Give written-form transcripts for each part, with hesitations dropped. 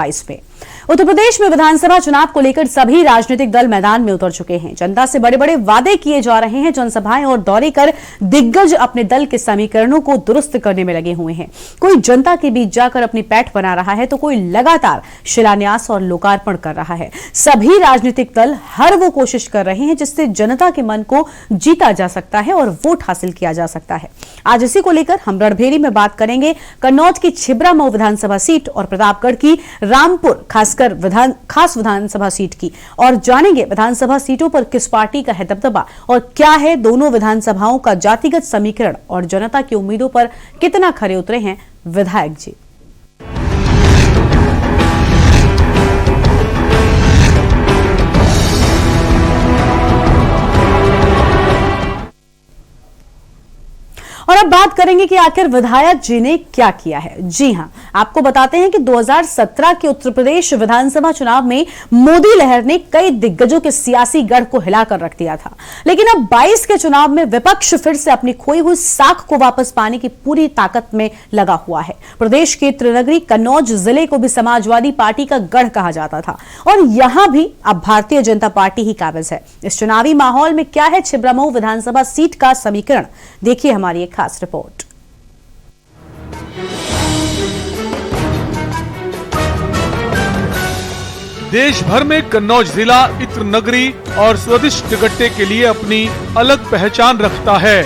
में उत्तर प्रदेश में विधानसभा चुनाव को लेकर सभी राजनीतिक दल मैदान में उतर चुके हैं। जनता से बड़े बड़े वादे किए जा रहे हैं। जनसभाएं और दौरे कर दिग्गज अपने दल के समीकरणों को दुरुस्त करने में लगे हुए हैं। कोई जनता के बीच जाकर अपनी पैठ बना रहा है तो कोई लगातार शिलान्यास और लोकार्पण कर रहा है। सभी राजनीतिक दल हर वो कोशिश कर रहे हैं जिससे जनता के मन को जीता जा सकता है और वोट हासिल किया जा सकता है। आज इसी को लेकर हम रणभेरी में बात करेंगे कन्नौज की छिबरामऊ विधानसभा सीट और प्रतापगढ़ की रामपुर खास विधानसभा सीट की, और जानेंगे विधानसभा सीटों पर किस पार्टी का है दबदबा और क्या है दोनों विधानसभाओं का जातिगत समीकरण और जनता की उम्मीदों पर कितना खरे उतरे हैं विधायक जी। और अब बात करेंगे कि आखिर विधायक जी ने क्या किया है। जी हां, आपको बताते हैं कि 2017 के उत्तर प्रदेश विधानसभा चुनाव में मोदी लहर ने कई दिग्गजों के सियासी गढ़ को हिलाकर रख दिया था, लेकिन अब 22 के चुनाव में विपक्ष फिर से अपनी खोई हुई साख को वापस पाने की पूरी ताकत में लगा हुआ है। प्रदेश के त्रिनगरी कन्नौज जिले को भी समाजवादी पार्टी का गढ़ कहा जाता था और यहां भी अब भारतीय जनता पार्टी ही काबिज है। इस चुनावी माहौल में क्या है छिबरामऊ विधानसभा सीट का समीकरण, देखिए हमारी एक खास रिपोर्ट। देश भर में कन्नौज जिला इत्र नगरी और स्वादिष्ट गट्टे के लिए अपनी अलग पहचान रखता है।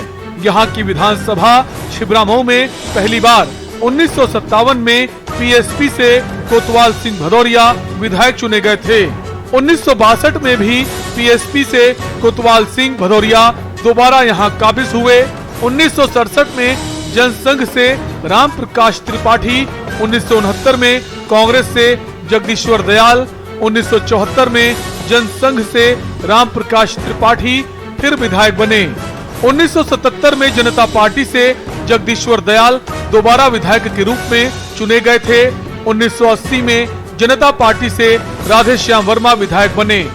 यहाँ की विधानसभा छिबरामऊ में पहली बार 1957 में पीएसपी से कोतवाल सिंह भदौरिया विधायक चुने गए थे। 1962 में भी पीएसपी से कोतवाल सिंह भदौरिया दोबारा यहाँ काबिज हुए। 1967 में जनसंघ से राम प्रकाश त्रिपाठी, 1969 में कांग्रेस से जगदीश्वर दयाल, 1974 में जनसंघ से राम प्रकाश त्रिपाठी फिर विधायक बने। 1977 में जनता पार्टी से जगदीश्वर दयाल दोबारा विधायक के रूप में चुने गए थे। 1980 में जनता पार्टी से राधेश्याम वर्मा विधायक बने।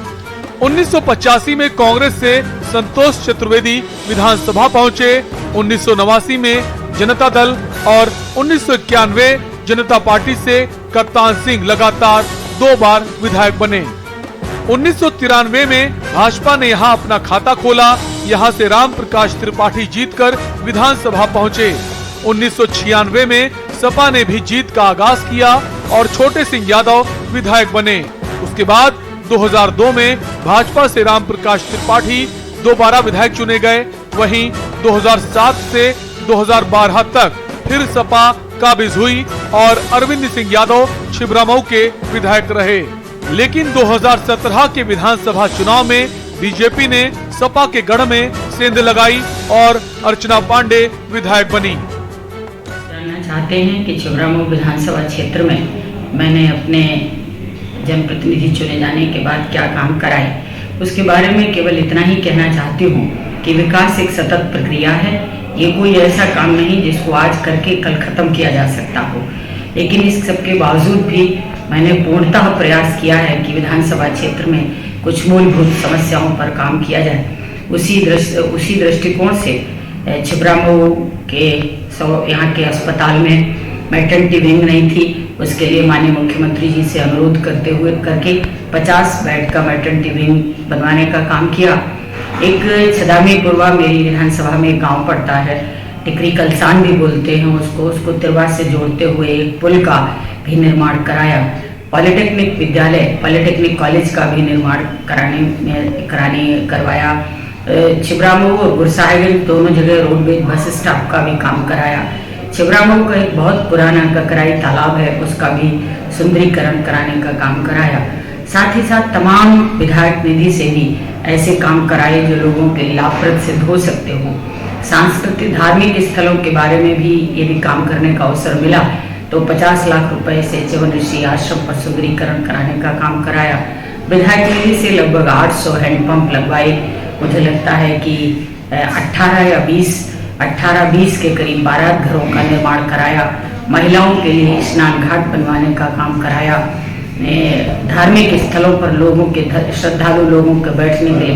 1985 में कांग्रेस से संतोष चतुर्वेदी विधानसभा पहुंचे। 1989 में जनता दल और 1991 जनता पार्टी से कप्तान सिंह लगातार 2 बार विधायक बने। 1993 में भाजपा ने यहां अपना खाता खोला। यहां से राम प्रकाश त्रिपाठी जीतकर विधानसभा पहुंचे। 1996 में सपा ने भी जीत का आगाज किया और छोटे सिंह यादव विधायक बने। उसके बाद 2002 में भाजपा से राम प्रकाश त्रिपाठी दोबारा विधायक चुने गए। वहीं 2007 से 2012 तक फिर सपा काबिज हुई और अरविंद सिंह यादव छिबरामऊ के विधायक रहे। लेकिन 2017 के विधानसभा चुनाव में बीजेपी ने सपा के गढ़ में सेंध लगाई और अर्चना पांडे विधायक बनी। जानना चाहते हैं कि छिबरामऊ विधानसभा क्षेत्र में मैंने अपने जनप्रतिनिधि चुने जाने के बाद क्या काम कराए, उसके बारे में केवल इतना ही कहना चाहती हूँ कि विकास एक सतत प्रक्रिया है। ये कोई ऐसा काम नहीं जिसको आज करके कल खत्म किया जा सकता हो, लेकिन इस सब के बावजूद भी मैंने पूर्णतः प्रयास किया है कि विधानसभा क्षेत्र में कुछ मूलभूत समस्याओं पर काम किया जाए। उसी दृष्टिकोण से छिबरामऊ के यहाँ के अस्पताल में मैटरनिटी विंग नहीं थी, उसके लिए माननीय मुख्यमंत्री जी से अनुरोध करके 50 बेड का मैटरनिटी विंग बनवाने का काम किया। एक छदामी पूर्वा मेरी विधानसभा में एक गांव पड़ता है, टिकरी कलसान भी बोलते हैं उसको तिरवा से जोड़ते हुए एक पुल का भी निर्माण कराया। पॉलिटेक्निक विद्यालय, पॉलिटेक्निक कॉलेज का भी निर्माण करवाया। छिबरामऊ और गुरसाहिबगंज दोनों जगह रोडवेज बस स्टॉप का भी काम कराया। छिबरामऊ का एक बहुत पुराना ककराई तालाब है, उसका भी सुंदरीकरण कराने का काम कराया। साथ ही साथ तमाम विधायक निधि से भी ऐसे काम कराए जो लोगों के लाभप्रद सिद्ध हो सकते हो। सांस्कृतिक धार्मिक स्थलों के बारे में भी यदि काम करने का अवसर मिला तो 50 लाख रुपए से च्यवन ऋषि आश्रम पर सुंदरीकरण कराने का काम कराया। विधायक निधि से लगभग 800 हैंडपंप लगवाए। मुझे लगता है कि 18-20 के करीब 12 घरों का निर्माण कराया। महिलाओं के लिए स्नान घाट बनवाने का काम कराया। धार्मिक स्थलों पर लोगों के श्रद्धालु लोगों के बैठने के लिए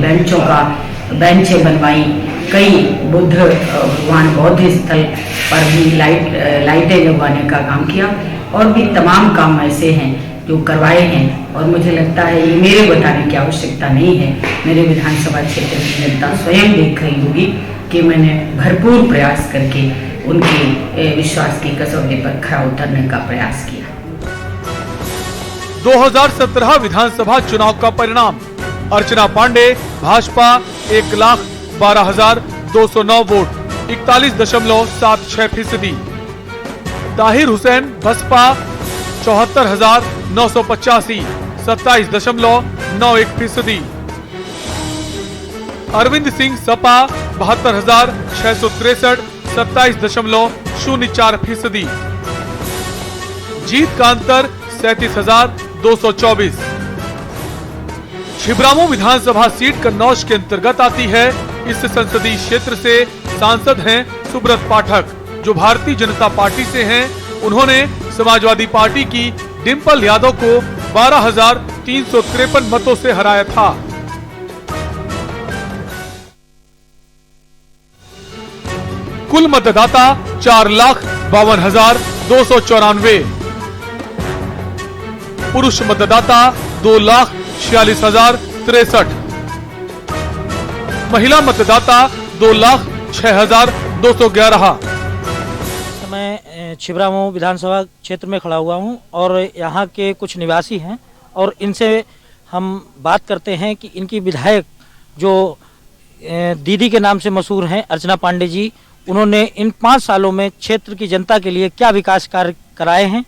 बेंचें बनवाई। कई बुद्ध भगवान बौद्ध स्थल पर भी लाइटें लगवाने का काम किया और भी तमाम काम ऐसे हैं जो करवाए हैं, और मुझे लगता है ये मेरे बताने की आवश्यकता नहीं है, मेरे विधानसभा क्षेत्र की जनता स्वयं देख रही होगी कि मैंने भरपूर प्रयास करके उनके विश्वास की कसौटी पर खरा उतरने का प्रयास किया। 2017 विधानसभा चुनाव का परिणाम। अर्चना पांडे भाजपा 1,12,209 वोट 41.76%। ताहिर हुसैन बसपा 74,985 27.91%। अरविंद सिंह सपा 72,663 27.04%। जीत का अंतर 37,224। छिबरामऊ विधानसभा सीट कन्नौज के अंतर्गत आती है। इस संसदीय क्षेत्र से सांसद हैं सुब्रत पाठक, जो भारतीय जनता पार्टी से हैं। उन्होंने समाजवादी पार्टी की डिंपल यादव को 12,353 मतों से हराया था। कुल मतदाता 4,52,294। पुरुष मतदाता 2,46,063। महिला मतदाता 2,06,211। मैं छिबरामऊ विधानसभा क्षेत्र में खड़ा हुआ हूं और यहां के कुछ निवासी हैं और इनसे हम बात करते हैं कि इनकी विधायक जो दीदी के नाम से मशहूर हैं अर्चना पांडे जी, उन्होंने इन 5 सालों में क्षेत्र की जनता के लिए क्या विकास कार्य कराए हैं।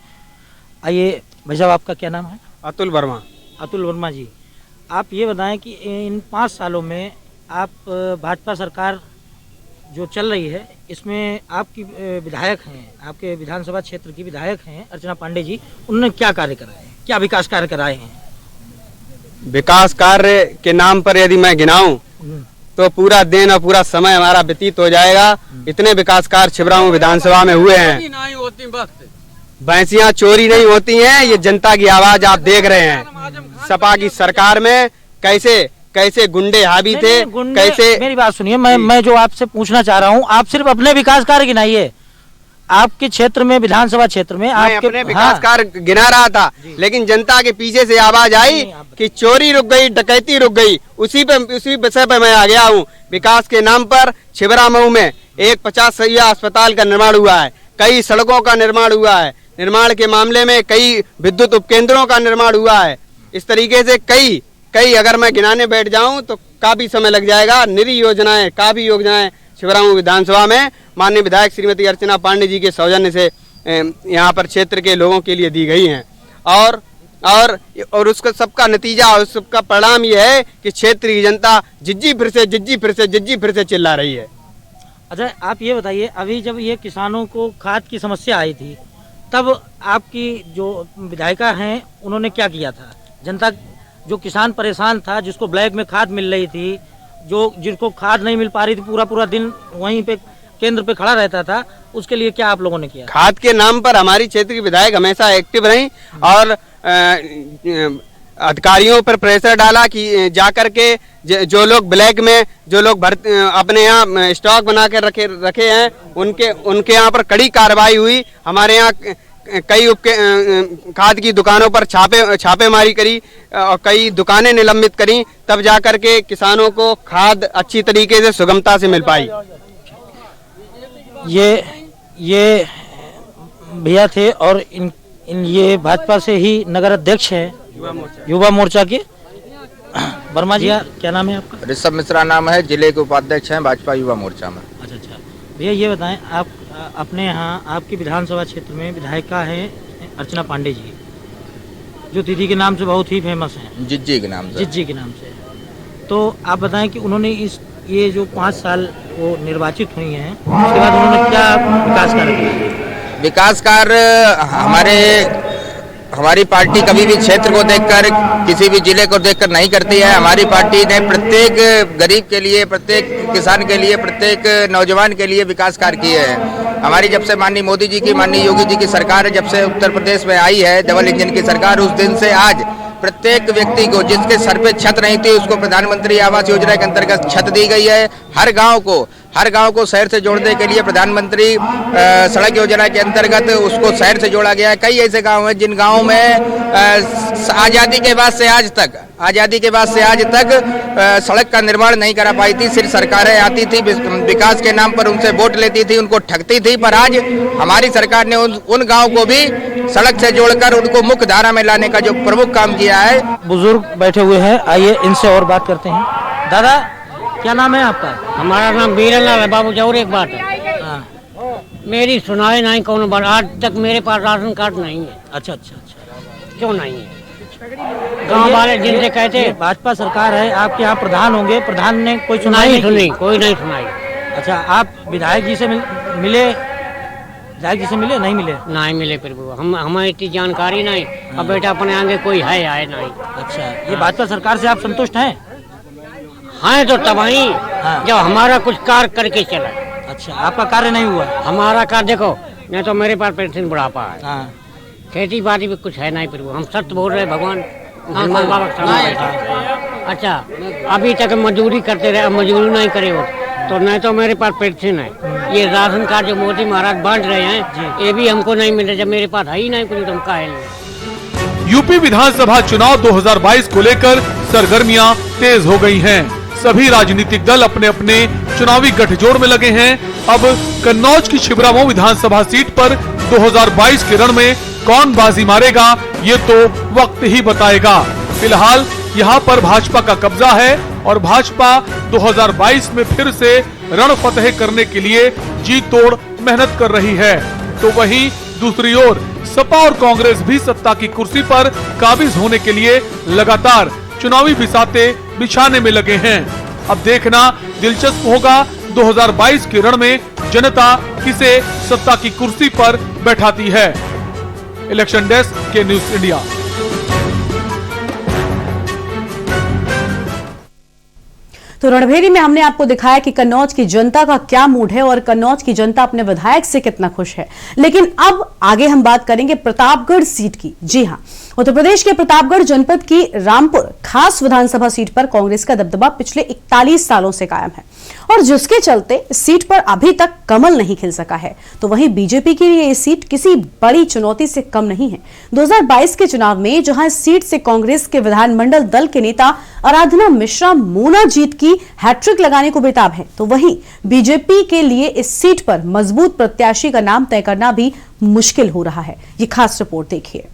आइए भाई साहब, आपका क्या नाम है? अतुल वर्मा। अतुल वर्मा जी, आप ये बताएं कि इन 5 सालों में आप भाजपा सरकार जो चल रही है इसमें आपकी विधायक हैं, आपके विधानसभा क्षेत्र की विधायक हैं अर्चना पांडे जी, उन्होंने क्या कार्य कराए हैं, क्या विकास कार्य कराए हैं? विकास कार्य के नाम पर यदि मैं गिनाऊं तो पूरा दिन और पूरा समय हमारा व्यतीत हो जाएगा। इतने विकास कार्य छिबरामऊ विधानसभा में हुए हैं। भैंसियां चोरी नहीं होती हैं, ये जनता की आवाज आप देख रहे हैं। सपा की सरकार में कैसे कैसे गुंडे हावी थे, कैसे। मेरी बात सुनिए, मैं जो आपसे पूछना चाह रहा हूँ, आप सिर्फ अपने विकास कार्य गिनाइए। आपके क्षेत्र में, विधानसभा क्षेत्र में आपके अपने विकास कार्य गिना रहा था, लेकिन जनता के पीछे से आवाज आई कि चोरी रुक गई, डकैती रुक गई। उसी विषय पे मैं आ गया हूँ। विकास के नाम पर छिबरामऊ में एक 50 सैया अस्पताल का निर्माण हुआ है, कई सड़कों का निर्माण हुआ है, निर्माण के मामले में कई विद्युत उपकेंद्रों का निर्माण हुआ है। इस तरीके से कई अगर मैं गिनाने बैठ जाऊं तो काफी समय लग जाएगा। निरी योजनाएं, काफी योजनाएं छिबरामऊ विधानसभा में माननीय विधायक श्रीमती अर्चना पांडे जी के सौजन्य से यहाँ पर क्षेत्र के लोगों के लिए दी गई हैं। और उसका सबका नतीजा, उस सबका परिणाम ये है कि क्षेत्र की जनता जिज्जी फिर से चिल्ला रही है। अच्छा, आप ये बताइए, अभी जब ये किसानों को खाद की समस्या आई थी तब आपकी जो विधायिका हैं उन्होंने क्या किया था? जनता, जो किसान परेशान था, जिसको ब्लैक में खाद मिल रही थी, जिनको खाद नहीं मिल पा रही थी, पूरा दिन वहीं पे केंद्र पे खड़ा रहता था, उसके लिए क्या आप लोगों ने किया? खाद के नाम पर हमारी क्षेत्र की विधायक हमेशा एक्टिव रही और अधिकारियों पर प्रेशर डाला कि जाकर के जो लोग ब्लैक में, जो लोग अपने यहाँ स्टॉक बना के रखे हैं, उनके यहाँ पर कड़ी कार्रवाई हुई। हमारे यहाँ कई खाद की दुकानों पर छापेमारी करी और कई दुकानें निलंबित करी, तब जाकर के किसानों को खाद अच्छी तरीके से सुगमता से मिल पाई। ये भैया थे और ये भाजपा से ही नगर अध्यक्ष हैं युवा मोर्चा के। वर्मा जी, क्या नाम है आपका? ऋषभ मिश्रा नाम है, जिले के उपाध्यक्ष हैं भाजपा युवा मोर्चा में। अच्छा भैया, ये बताएं, आप अपने यहाँ आपकी विधानसभा क्षेत्र में विधायिका है अर्चना पांडे जी, जो दीदी के नाम से बहुत ही फेमस हैं, जिज्जी के नाम से। तो आप बताएं कि उन्होंने ये जो 5 साल वो निर्वाचित हुई हैं, उसके बाद उन्होंने क्या विकास कार्य किया? विकास कार्य हमारी पार्टी कभी भी क्षेत्र को देखकर, किसी भी जिले को देखकर नहीं करती है। हमारी पार्टी ने प्रत्येक गरीब के लिए, प्रत्येक किसान के लिए, प्रत्येक नौजवान के लिए विकास कार्य किए हैं। हमारी जब से माननीय मोदी जी की, माननीय योगी जी की सरकार जब से उत्तर प्रदेश में आई है, डबल इंजन की सरकार, उस दिन से आज प्रत्येक व्यक्ति को जिसके सर पे छत नहीं थी उसको प्रधानमंत्री आवास योजना के अंतर्गत छत दी गई है। हर गांव को, हर गांव को शहर से जोड़ने के लिए प्रधानमंत्री सड़क योजना के अंतर्गत उसको शहर से जोड़ा गया है। कई ऐसे गांव हैं जिन गांवों में आज़ादी के बाद से आज तक सड़क का निर्माण नहीं करा पाई थी। सिर्फ सरकारें आती थी, विकास के नाम पर उनसे वोट लेती थी, उनको ठगती थी। पर आज हमारी सरकार ने उन गाँव को भी सड़क से जोड़कर उनको मुख्य धारा में लाने का जो प्रमुख काम किया है। बुजुर्ग बैठे हुए हैं, आइए इनसे और बात करते हैं। दादा, क्या नाम है आपका? हमारा नाम बीरलाल है बाबू। और एक बात है, मेरी सुनाई नहीं कौन बार, आज तक मेरे पास राशन कार्ड नहीं है। अच्छा। क्यों नहीं है? गांव वाले जिनसे कहते भाजपा सरकार है, आपके यहाँ प्रधान होंगे, प्रधान ने कोई सुनाई नहीं सुनी, कोई नहीं सुनाई। अच्छा, आप विधायक जी से मिले? नहीं मिले फिर हमें इतनी जानकारी नहीं। अब बेटा अपने आगे कोई है आए नहीं। अच्छा, ये भाजपा सरकार से आप संतुष्ट हैं? हाँ तो तबाही जब हमारा कुछ कार्य करके चला। अच्छा, आपका कार्य नहीं हुआ? हमारा कार्य देखो, नहीं तो मेरे पास पेंशन बुढ़ापा है। हाँ। खेती बाड़ी भी कुछ है नहीं। फिर हम सत्य बोल रहे भगवान बाबा के सामने बैठे। अच्छा, अभी तक मजदूरी करते रहे, अब मजदूरी नहीं करे हो तो नहीं तो मेरे पास पेंशन है। ये राशन कार्ड जो मोदी महाराज बांट रहे हैं ये भी हमको नहीं मिल रहा। जब मेरे पास है ही नहीं कुछ तो हम काहे नहीं। यूपी विधानसभा चुनाव 2022 को लेकर सरगर्मियां तेज हो गई हैं। सभी राजनीतिक दल अपने अपने चुनावी गठजोड़ में लगे हैं। अब कन्नौज की छिबरामऊ विधानसभा सीट पर 2022 के रण में कौन बाजी मारेगा ये तो वक्त ही बताएगा। फिलहाल यहाँ पर भाजपा का कब्जा है और भाजपा 2022 में फिर से रण फतेह करने के लिए जी तोड़ मेहनत कर रही है। तो वहीं दूसरी ओर सपा और कांग्रेस भी सत्ता की कुर्सी पर काबिज होने के लिए लगातार चुनावी बिसाते बिछाने में लगे हैं। अब देखना दिलचस्प होगा 2022 के रण में जनता किसे सत्ता की कुर्सी पर बैठाती है। इलेक्शन डेस्क के न्यूज इंडिया। तो रणभेरी में हमने आपको दिखाया कि कन्नौज की जनता का क्या मूड है और कन्नौज की जनता अपने विधायक से कितना खुश है। लेकिन अब आगे हम बात करेंगे प्रतापगढ़ सीट की। जी हां, उत्तर प्रदेश के प्रतापगढ़ जनपद की रामपुर खास विधानसभा सीट पर कांग्रेस का दबदबा पिछले 41 सालों से कायम है और जिसके चलते इस सीट पर अभी तक कमल नहीं खिल सका है। तो वहीं बीजेपी के लिए ये सीट किसी बड़ी चुनौती से कम नहीं है। 2022 के चुनाव में जहां इस सीट से कांग्रेस के विधानमंडल दल के नेता आराधना मिश्रा मोना जीत की हैट्रिक लगाने को बेताब है, तो वहीं बीजेपी के लिए इस सीट पर मजबूत प्रत्याशी का नाम तय करना भी मुश्किल हो रहा है। ये खास रिपोर्ट देखिए।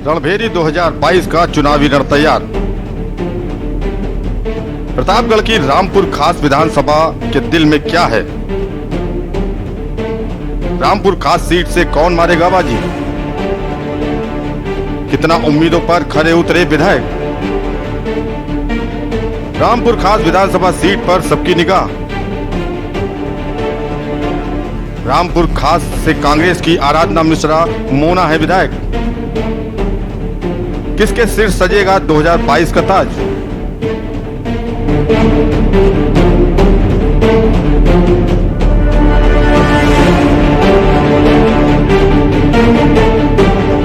रणभेरी 2022 का चुनावी रण तैयार। प्रतापगढ़ की रामपुर खास विधानसभा के दिल में क्या है? रामपुर खास सीट से कौन मारेगा बाजी? कितना उम्मीदों पर खरे उतरे विधायक? रामपुर खास विधानसभा सीट पर सबकी निगाह। रामपुर खास से कांग्रेस की आराधना मिश्रा मोना है विधायक। किसके सिर सजेगा 2022 का ताज?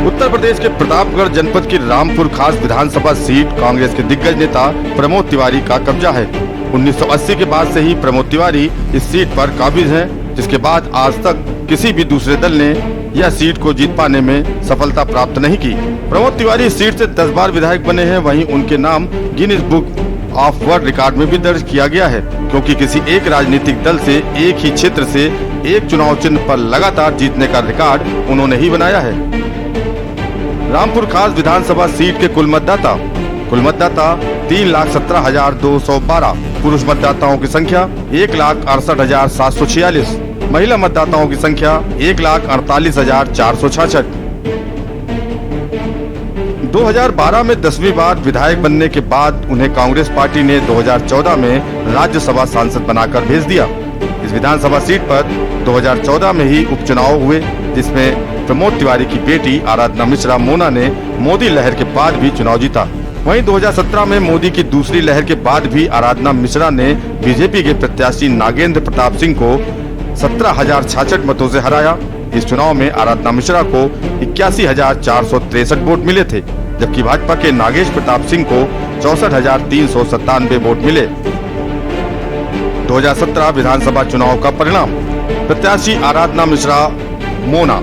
उत्तर प्रदेश के प्रतापगढ़ जनपद की रामपुर खास विधानसभा सीट कांग्रेस के दिग्गज नेता प्रमोद तिवारी का कब्जा है। 1980 के बाद से ही प्रमोद तिवारी इस सीट पर काबिज हैं, जिसके बाद आज तक किसी भी दूसरे दल ने यह सीट को जीत पाने में सफलता प्राप्त नहीं की। प्रमोद तिवारी इस सीट से 10 बार विधायक बने हैं। वहीं उनके नाम Guinness book of world record में भी दर्ज किया गया है, क्योंकि किसी एक राजनीतिक दल से एक ही क्षेत्र से एक चुनाव चिन्ह पर लगातार जीतने का रिकॉर्ड उन्होंने ही बनाया है। रामपुर खास विधानसभा सीट के कुल मतदाता 3,17,212, पुरुष मतदाताओं की संख्या 1,68,746, महिला मतदाताओं की संख्या 1,48,466। 2012 में 10वीं बार विधायक बनने के बाद उन्हें कांग्रेस पार्टी ने 2014 में राज्यसभा सांसद बनाकर भेज दिया। इस विधानसभा सीट पर 2014 में ही उपचुनाव हुए, जिसमें प्रमोद तिवारी की बेटी आराधना मिश्रा मोना ने मोदी लहर के बाद भी चुनाव जीता। वहीं 2017 में मोदी की दूसरी लहर के बाद भी आराधना मिश्रा ने बीजेपी के प्रत्याशी नागेंद्र प्रताप सिंह को 17,066 मतों से हराया। इस चुनाव में आराधना मिश्रा को 81,463 वोट मिले थे, जबकि भाजपा के नागेश प्रताप सिंह को 64,397 वोट मिले। 2017 विधानसभा चुनाव का परिणाम। प्रत्याशी आराधना मिश्रा मोना,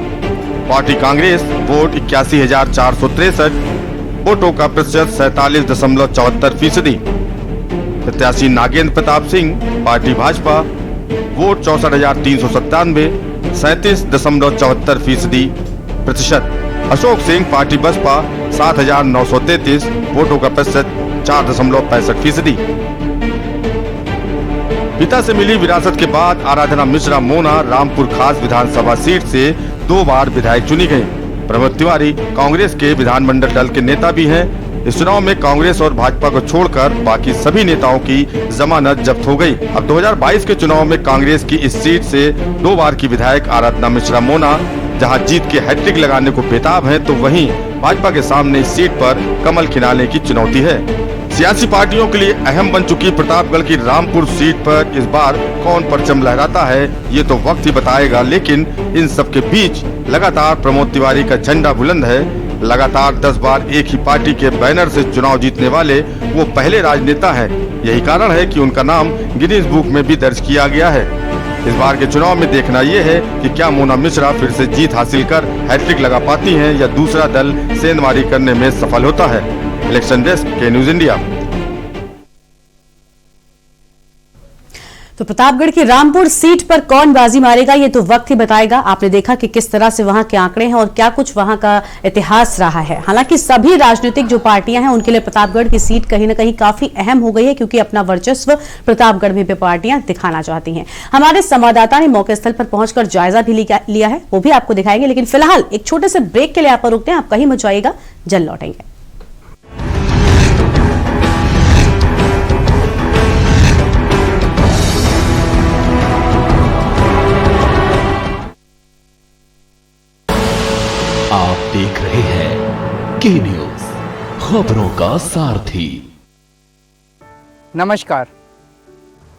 पार्टी कांग्रेस, वोट 81,463, वोटों का प्रतिशत 47.74%। प्रत्याशी Nagendra Pratap Singh, party Bhajpa, vote 64,397, 37.74%। Ashok Singh, party Baspa, 7,933, वोटों का प्रतिशत 4.65%। पिता से मिली विरासत के बाद आराधना मिश्रा मोना रामपुर खास विधानसभा सीट से 2 बार विधायक चुनी गयी। प्रमोद तिवारी कांग्रेस के विधानमंडल दल के नेता भी हैं। इस चुनाव में कांग्रेस और भाजपा को छोड़कर बाकी सभी नेताओं की जमानत जब्त हो गई। अब 2022 के चुनाव में कांग्रेस की इस सीट से 2 बार की विधायक आराधना मिश्रा मोना जहां जीत के हैट्रिक लगाने को बेताब हैं, तो वहीं भाजपा के सामने इस सीट पर कमल खिलाने की चुनौती है। सियासी पार्टियों के लिए अहम बन चुकी प्रतापगढ़ की रामपुर सीट पर इस बार कौन परचम लहराता है, ये तो वक्त ही बताएगा। लेकिन इन सब के बीच लगातार प्रमोद तिवारी का झंडा बुलंद है। लगातार 10 बार एक ही पार्टी के बैनर से चुनाव जीतने वाले वो पहले राजनेता हैं। यही कारण है कि उनका नाम गिनीज बुक में भी दर्ज किया गया है। इस बार के चुनाव में देखना ये है कि क्या मोना मिश्रा फिर से जीत हासिल कर हैट्रिक लगा पाती हैं या दूसरा दल सेंधमारी करने में सफल होता है। इलेक्शन डेस्क के न्यूज इंडिया। तो प्रतापगढ़ की रामपुर सीट पर कौन बाजी मारेगा, ये तो वक्त ही बताएगा। आपने देखा कि किस तरह से वहां के आंकड़े हैं और क्या कुछ वहां का इतिहास रहा है। हालांकि सभी राजनीतिक जो पार्टियां हैं उनके लिए प्रतापगढ़ की सीट कहीं ना कहीं काफी अहम हो गई है, क्योंकि अपना वर्चस्व प्रतापगढ़ में भी पार्टियां दिखाना चाहती हैं। हमारे संवाददाता ने मौके स्थल पर पहुंचकर जायजा भी लिया है, वो भी आपको दिखाएंगे। लेकिन फिलहाल एक छोटे से ब्रेक के लिए आप रुकते हैं, आप कहीं मत जाइएगा, जल्द लौटेंगे। आप देख रहे हैं के न्यूज, खबरों का सारथी। नमस्कार।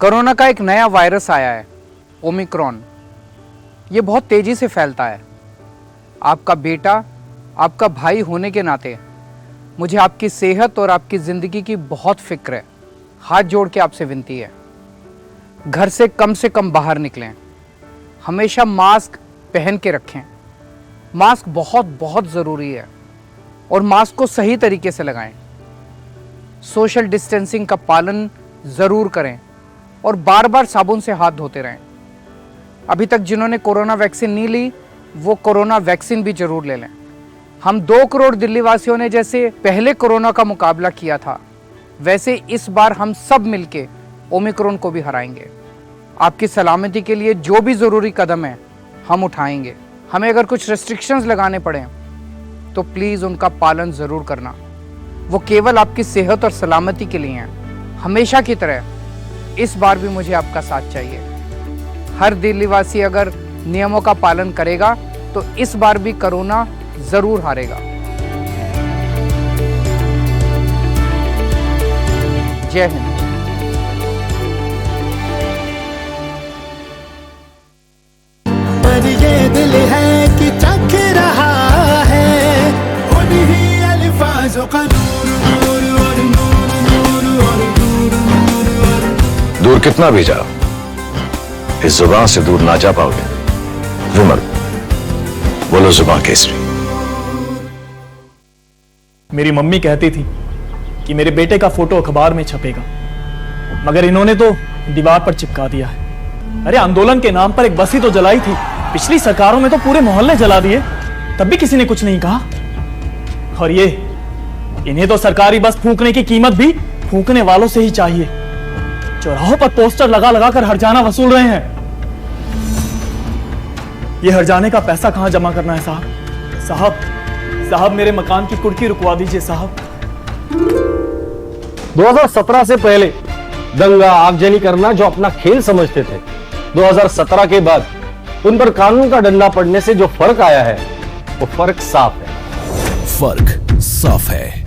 कोरोना का एक नया वायरस आया है, ओमिक्रॉन। ये बहुत तेजी से फैलता है। आपका बेटा, आपका भाई होने के नाते मुझे आपकी सेहत और आपकी जिंदगी की बहुत फिक्र है। हाथ जोड़ के आपसे विनती है, घर से कम बाहर निकलें। हमेशा मास्क पहन के रखें। मास्क बहुत बहुत ज़रूरी है और मास्क को सही तरीके से लगाएं। सोशल डिस्टेंसिंग का पालन ज़रूर करें और बार बार साबुन से हाथ धोते रहें। अभी तक जिन्होंने कोरोना वैक्सीन नहीं ली, वो कोरोना वैक्सीन भी ज़रूर ले लें। हम 2 करोड़ दिल्ली वासियों ने जैसे पहले कोरोना का मुकाबला किया था, वैसे इस बार हम सब मिलके ओमिक्रॉन को भी हराएंगे। आपकी सलामती के लिए जो भी ज़रूरी कदम है हम उठाएंगे। हमें अगर कुछ रेस्ट्रिक्शंस लगाने पड़े तो प्लीज़ उनका पालन ज़रूर करना। वो केवल आपकी सेहत और सलामती के लिए हैं। हमेशा की तरह इस बार भी मुझे आपका साथ चाहिए। हर दिल्लीवासी अगर नियमों का पालन करेगा तो इस बार भी कोरोना ज़रूर हारेगा। जय हिंद। पर ये दिल है कि चख रहा है उन्हीं अल्फाजों का नूर और दूर कितना भी जाओ, इस जुबान से दूर ना जा पाओगे। विमल, बोलो जुबान केसरी। मेरी मम्मी कहती थी कि मेरे बेटे का फोटो अखबार में छपेगा, मगर इन्होंने तो दीवार पर चिपका दिया है। अरे आंदोलन के नाम पर एक बस ही तो जलाई थी। पिछली सरकारों में तो पूरे मोहल्ले जला दिए, तब भी किसी ने कुछ नहीं कहा। और ये इन्हें तो सरकारी बस फूंकने की कीमत भी फूंकने वालों से ही चाहिए। चौराहों पर पोस्टर लगा लगा कर हर्जाना वसूल रहे हैं। ये हर्जाने का पैसा कहां जमा करना है साहब? साहब मेरे मकान की कुर्की रुकवा दीजिए साहब। 2017 से पहले दंगा आगजनी करना जो अपना खेल समझते थे, 2017 के बाद उन पर कानून का डंडा पड़ने से जो फर्क आया है, वो फर्क साफ है। फर्क साफ है।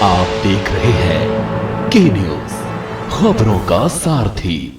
आप देख रहे हैं के न्यूज, खबरों का सारथी।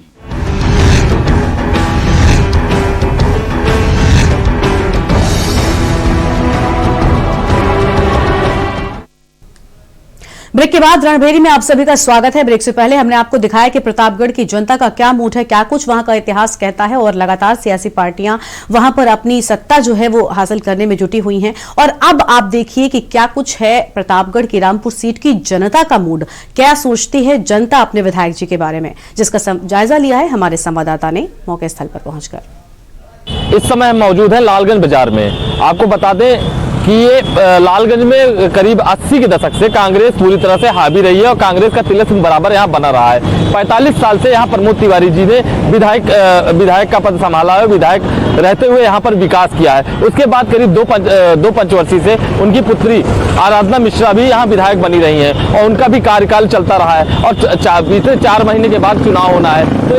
ब्रेक के बाद रणभेरी में आप सभी का स्वागत है। ब्रेक से पहले हमने आपको दिखाया कि प्रतापगढ़ की जनता का क्या मूड है, क्या कुछ वहां का इतिहास कहता है और लगातार सियासी पार्टियां वहां पर अपनी सत्ता जो है वो हासिल करने में जुटी हुई हैं। और अब आप देखिए कि क्या कुछ है प्रतापगढ़ की रामपुर सीट की जनता का मूड, क्या सोचती है जनता अपने विधायक जी के बारे में, जिसका जायजा लिया है हमारे संवाददाता ने मौके स्थल पर पहुंचकर। इस समय हम मौजूद हैं लालगंज बाजार में। आपको बता दें कि ये लालगंज में करीब 80 के दशक से कांग्रेस पूरी तरह से हावी रही है और कांग्रेस का तिलिस्म बराबर यहाँ बना रहा है। 45 साल से यहाँ प्रमोद तिवारी जी ने विधायक का पद संभाला है, विधायक रहते हुए यहाँ पर विकास किया है। उसके बाद करीब दो पंचवर्षीय से उनकी पुत्री आराधना मिश्रा भी यहाँ विधायक बनी रही हैं और उनका भी कार्यकाल चलता रहा है और बीते 4 महीने के बाद चुनाव होना है। तो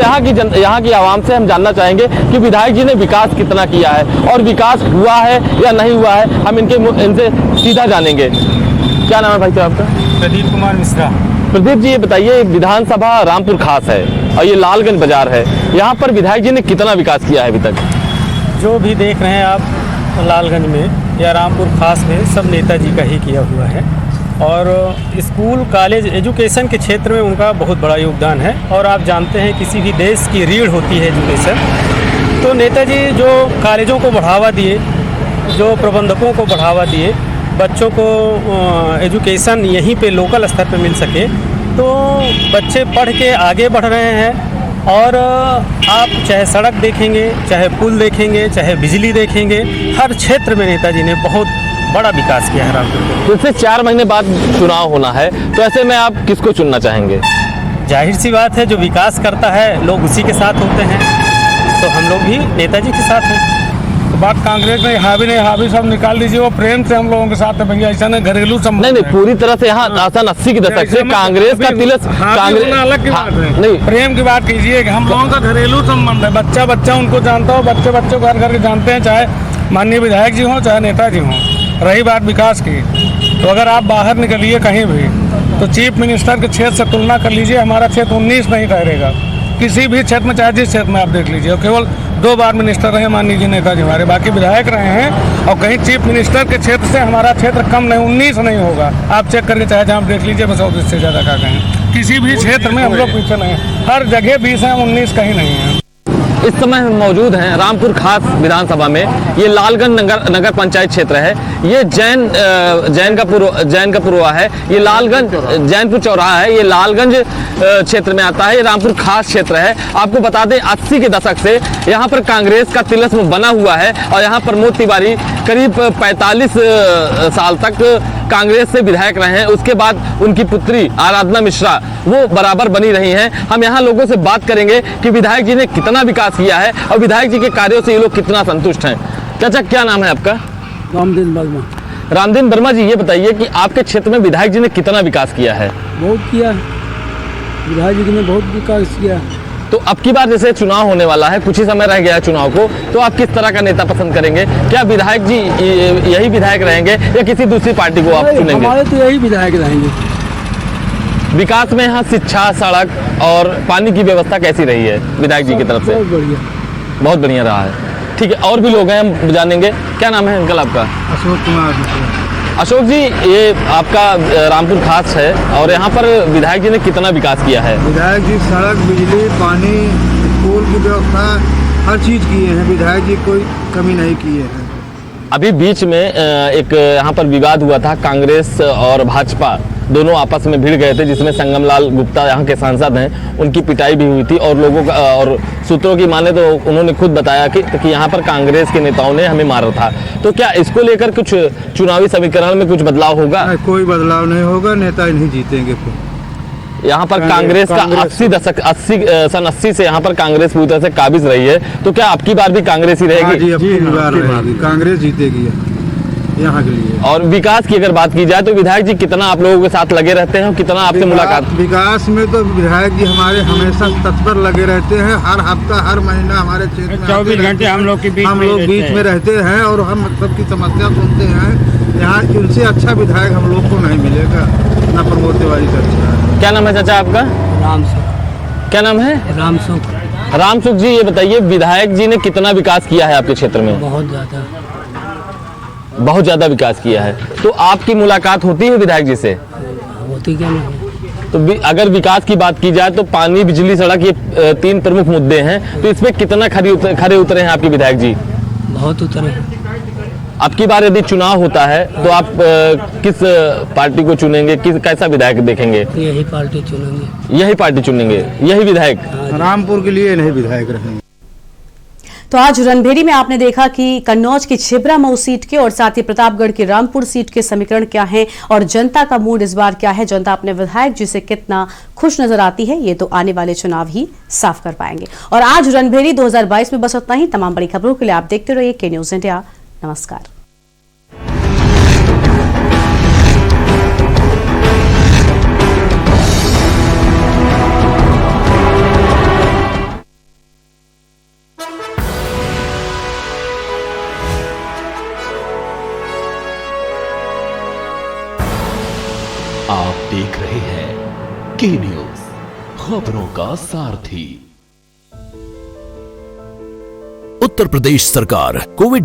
यहाँ की आवाम से हम जानना चाहेंगे कि विधायक जी ने विकास कितना किया है और विकास हुआ है या नहीं हुआ है, हम इनसे सीधा जानेंगे। क्या नाम है भाई साहब आपका? प्रदीप कुमार मिश्रा। प्रदीप जी, ये बताइए, विधानसभा रामपुर खास है और ये लालगंज बाजार है, यहाँ पर विधायक जी ने कितना विकास किया है अभी तक? जो भी देख रहे हैं आप लालगंज में या रामपुर खास में, सब नेताजी का ही किया हुआ है और स्कूल कॉलेज एजुकेशन के क्षेत्र में उनका बहुत बड़ा योगदान है। और आप जानते हैं किसी भी देश की रीढ़ होती है एजुकेशन, तो नेताजी जो कॉलेजों को बढ़ावा दिए, जो प्रबंधकों को बढ़ावा दिए, बच्चों को एजुकेशन यहीं पे लोकल स्तर पे मिल सके, तो बच्चे पढ़ के आगे बढ़ रहे हैं। और आप चाहे सड़क देखेंगे, चाहे पुल देखेंगे, चाहे बिजली देखेंगे, हर क्षेत्र में नेताजी ने बहुत बड़ा विकास किया है रामपुर। तो इससे 4 महीने बाद चुनाव होना है, तो ऐसे में आप किसको चुनना चाहेंगे? जाहिर सी बात है, जो विकास करता है लोग उसी के साथ होते हैं, तो हम लोग भी नेताजी के साथ हैं। तो बात कांग्रेस में हावी सब निकाल दीजिए, वो प्रेम से हम लोगों के साथ है भैया, ऐसा नहीं घरेलू संबंध। नहीं, पूरी तरह से यहाँ आसान 80 के दशक से कांग्रेस का तिलिस्म, कांग्रेस अलग की बात है, नहीं प्रेम की बात कीजिए कि हम लोगों का घरेलू संबंध है। बच्चा उनको जानता हो, बच्चे को घर के जानते हैं, चाहे माननीय विधायक जी हों चाहे नेताजी हों। रही बात विकास की, तो अगर आप बाहर निकलिए कहीं भी, तो चीफ मिनिस्टर के क्षेत्र से तुलना कर लीजिए, हमारा क्षेत्र 19 नहीं ठहरेगा किसी भी क्षेत्र में, चाहे जिस क्षेत्र में आप देख लीजिए। और केवल 2 बार मिनिस्टर रहे माननीय जी नेताजी हमारे, बाकी विधायक रहे हैं। और कहीं चीफ मिनिस्टर के क्षेत्र से हमारा क्षेत्र कम नहीं, 19 नहीं होगा। आप चेक करके चाहे जहाँ देख लीजिए, बस 100 से ज़्यादा का कहें, किसी भी क्षेत्र में हम लोग पीछे नहीं, हर जगह 20 है, 19 कहीं नहीं है। इस समय हम मौजूद हैं रामपुर खास विधानसभा में। ये लालगंज नगर पंचायत क्षेत्र है। ये जैन का पुरवा है। ये लालगंज जैनपुर चौराहा है, ये लालगंज क्षेत्र में आता है। ये रामपुर खास क्षेत्र है। आपको बता दें 80 के दशक से यहाँ पर कांग्रेस का तिलिस्म बना हुआ है और यहाँ प्रमोद तिवारी करीब 45 साल तक कांग्रेस से विधायक रहे हैं। उसके बाद उनकी पुत्री आराधना मिश्रा वो बराबर बनी रही हैं। हम यहाँ लोगों से बात करेंगे कि विधायक जी ने कितना विकास किया है और विधायक जी के कार्यों से ये लोग कितना संतुष्ट हैं। चाचा, क्या नाम है आपका? रामदीन वर्मा। रामदीन वर्मा जी, ये बताइए कि आपके क्षेत्र में विधायक जी ने कितना विकास किया है? बहुत किया, विधायक जी ने बहुत विकास किया। तो अब की बार जैसे चुनाव होने वाला है, कुछ ही समय रह गया है चुनाव को, तो आप किस तरह का नेता पसंद करेंगे? क्या विधायक जी यही विधायक रहेंगे या किसी दूसरी पार्टी को आप चुनेंगे? हमारे तो यही विधायक रहेंगे। विकास में यहाँ शिक्षा, सड़क और पानी की व्यवस्था कैसी रही है विधायक जी की तरफ से? बहुत बढ़िया रहा है। ठीक है, और भी लोग हैं, हम जानेंगे। क्या नाम है अंकल आपका? अशोक कुमार। अशोक जी, ये आपका रामपुर खास है और यहाँ पर विधायक जी ने कितना विकास किया है? विधायक जी सड़क, बिजली, पानी, स्कूल की व्यवस्था, हर चीज़ किए हैं। विधायक जी कोई कमी नहीं किए हैं। अभी बीच में एक यहाँ पर विवाद हुआ था, कांग्रेस और भाजपा दोनों आपस में भिड़ गए थे, जिसमें संगमलाल गुप्ता यहाँ के सांसद हैं, उनकी पिटाई भी हुई थी। और लोगों का, और सूत्रों की माने तो उन्होंने खुद बताया कि यहाँ पर कांग्रेस के नेताओं ने हमें मारा था। तो क्या इसको लेकर कुछ चुनावी समीकरण में कुछ बदलाव होगा? कोई बदलाव नहीं होगा, नेता नहीं जीतेंगे। यहाँ पर कांग्रेस का 80 80 से यहाँ पर कांग्रेस पूरी तरह से काबिज रही है। तो क्या आपकी बार भी कांग्रेस ही रहेगी? जी, अब की बार रहेगी, कांग्रेस जीतेगी यहाँ के लिए। और विकास की अगर बात की जाए तो विधायक जी कितना आप लोगों के साथ लगे रहते हैं? कितना आपसे मुलाकात? विकास में तो विधायक जी हमारे हमेशा तत्पर लगे रहते हैं। हर हफ्ता, हर महीना हमारे क्षेत्र में 24 घंटे हम लोग बीच में रहते हैं और हम सबकी समस्या सुनते हैं। यहाँ इनसे अच्छा विधायक हम लोग को नहीं मिलेगा, ना प्रमोद तिवारी से अच्छा। क्या नाम है चाचा आपका? रामसुख। क्या नाम है? रामसुख। रामसुख जी, ये बताइए विधायक जी ने कितना विकास किया है आपके क्षेत्र में? बहुत ज़्यादा विकास किया है। तो आपकी मुलाकात होती है विधायक जी से? होती क्या नहीं। तो अगर विकास की बात की जाए तो पानी, बिजली, सड़क, ये 3 प्रमुख मुद्दे हैं। तो इसमें कितना खरे उतरे हैं आपके विधायक जी? बहुत उतरे। अब की बार यदि चुनाव होता है तो आप किस पार्टी को चुनेंगे, कैसा विधायक देखेंगे? यही पार्टी चुनेंगे। यही पार्टी चुनेंगे, यही विधायक? रामपुर के लिए नहीं विधायक रहेंगे। तो आज रणभेरी में आपने देखा कि कन्नौज की छिबरामऊ सीट के और साथ ही प्रतापगढ़ की रामपुर सीट के समीकरण क्या हैं और जनता का मूड इस बार क्या है, जनता अपने विधायक जी से कितना खुश नजर आती है, ये तो आने वाले चुनाव ही साफ कर पाएंगे। और आज रणभेरी 2022 में बस उतना ही। तमाम बड़ी खबरों के लिए आप देखते रहिए के न्यूज इंडिया। नमस्कार। आप देख रहे हैं के न्यूज, खबरों का सारथी। उत्तर प्रदेश सरकार कोविड